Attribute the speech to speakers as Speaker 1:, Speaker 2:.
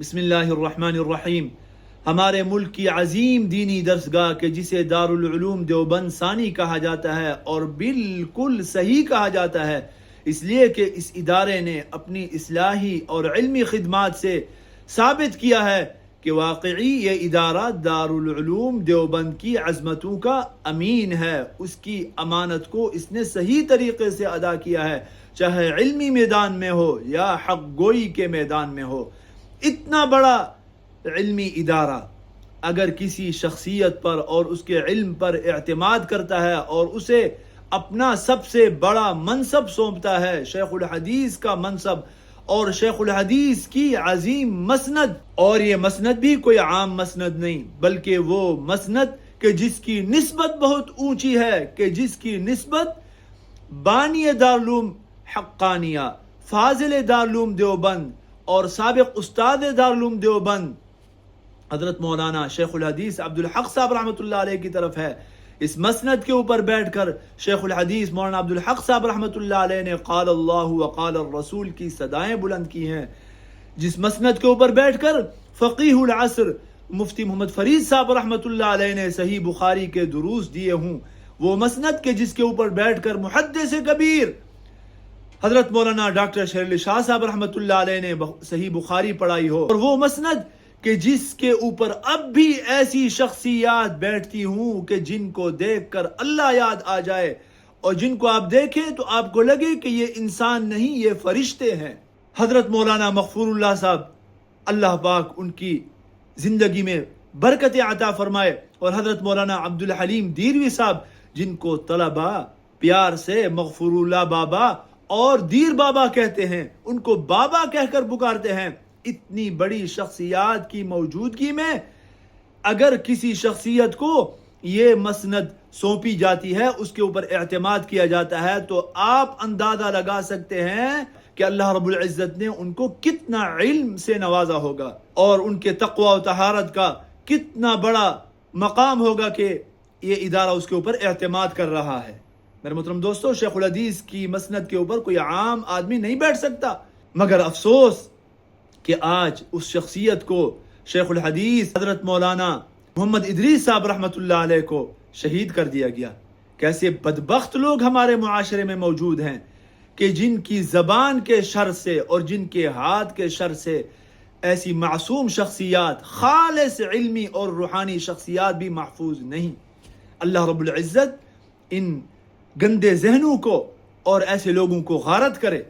Speaker 1: बिस्मिल्लाहिर्रहमानिर्रहीम। हमारे मुल्क की अजीम दीनी दरसगाह के जिसे दारुल उलूम देवबंद सानी कहा जाता है और बिल्कुल सही कहा जाता है, इसलिए कि इस इदारे ने अपनी इस्लाही और इल्मी खिदमात से साबित किया है कि वाकई ये इदारा दारुल उलूम देवबंद की अज़मतों का अमीन है। उसकी अमानत को इसने सही तरीके से अदा किया है, चाहे इल्मी मैदान में हो या हक़ गोई के मैदान में हो। इतना बड़ा इल्मी इदारा अगर किसी शख्सियत पर और उसके इल्म पर एतमाद करता है और उसे अपना सबसे बड़ा मनसब सौंपता है, शेखुल हदीस का मनसब और शेखुल हदीस की अजीम मसनद, और ये मसनद भी कोई आम मसनद नहीं बल्कि वो मसनद के जिसकी निस्बत बहुत ऊंची है, कि जिसकी निस्बत बानी दारुल हक्कानिया, फाजिल दारुल देवबंद और साबिक उस्ताद दारुल देवबंद हजरत मौलाना शेखुल हदीस अब्दुल हक साहब रहमतुल्लाह अलैह की तरफ है। इस मसनद के ऊपर बैठकर शेखुल हदीस मौलाना अब्दुल हक साहब रहमतुल्लाह अलैह ने क़ाल अल्लाहु व क़ाल रसूल की सदाएं बुलंद की हैं। जिस मसनद के ऊपर बैठकर फ़क़ीहुल असर मुफ्ती मोहम्मद फरीद साहब रहमतुल्लाह अलैह ने सही बुखारी के दुरूस दिए हूँ, वो मसनद के जिसके ऊपर बैठकर मुहद्दिस कबीर हजरत मौलाना डॉक्टर शरील शाह साहब रहमतुल्लाह अलैह ने सही बुखारी पढ़ाई हो, और वो मसनद कि जिसके ऊपर अब भी ऐसी शख्सियात बैठती हूँ कि जिनको देखकर अल्लाह याद आ जाए और जिनको आप देखें तो आपको लगे कि ये इंसान नहीं, ये फरिश्ते हैं। हजरत मौलाना मग़फ़ूरुल्लाह साहब, अल्लाह पाक उनकी ज़िंदगी में बरकत अता फरमाए, और हजरत मौलाना अब्दुल हलीम दीरवी साहब, जिनको तलबा प्यार से मग़फ़ूरुल्लाह बाबा और दीर बाबा कहते हैं, उनको बाबा कहकर पुकारते हैं। इतनी बड़ी शख्सियात की मौजूदगी में अगर किसी शख्सियत को ये मसनद सौंपी जाती है, उसके ऊपर एतमाद किया जाता है, तो आप अंदाजा लगा सकते हैं कि अल्लाह रब्बुल इज़्ज़त ने उनको कितना इल्म से नवाजा होगा और उनके तक़वा और तहारत का कितना बड़ा मकाम होगा कि ये इदारा उसके ऊपर एतमाद कर रहा है। मेरे मोहतरम दोस्तों, शेखुल हदीस की मसनद के ऊपर कोई आम आदमी नहीं बैठ सकता, मगर अफसोस कि आज उस शख्सियत को शेखुल हदीस हजरत मौलाना मोहम्मद इदरीस साहब रहमतुल्लाह अलैह को शहीद कर दिया गया। कैसे बदबख्त लोग हमारे मुआशरे में मौजूद हैं कि जिनकी ज़बान के शर से और जिनके हाथ के शर से ऐसी मासूम शख्सियात, खालिस इल्मी और रूहानी शख्सियात भी महफूज नहीं। अल्लाह रब्बुल इज़्ज़त इन गंदे जहनों को और ऐसे लोगों को गारत करे।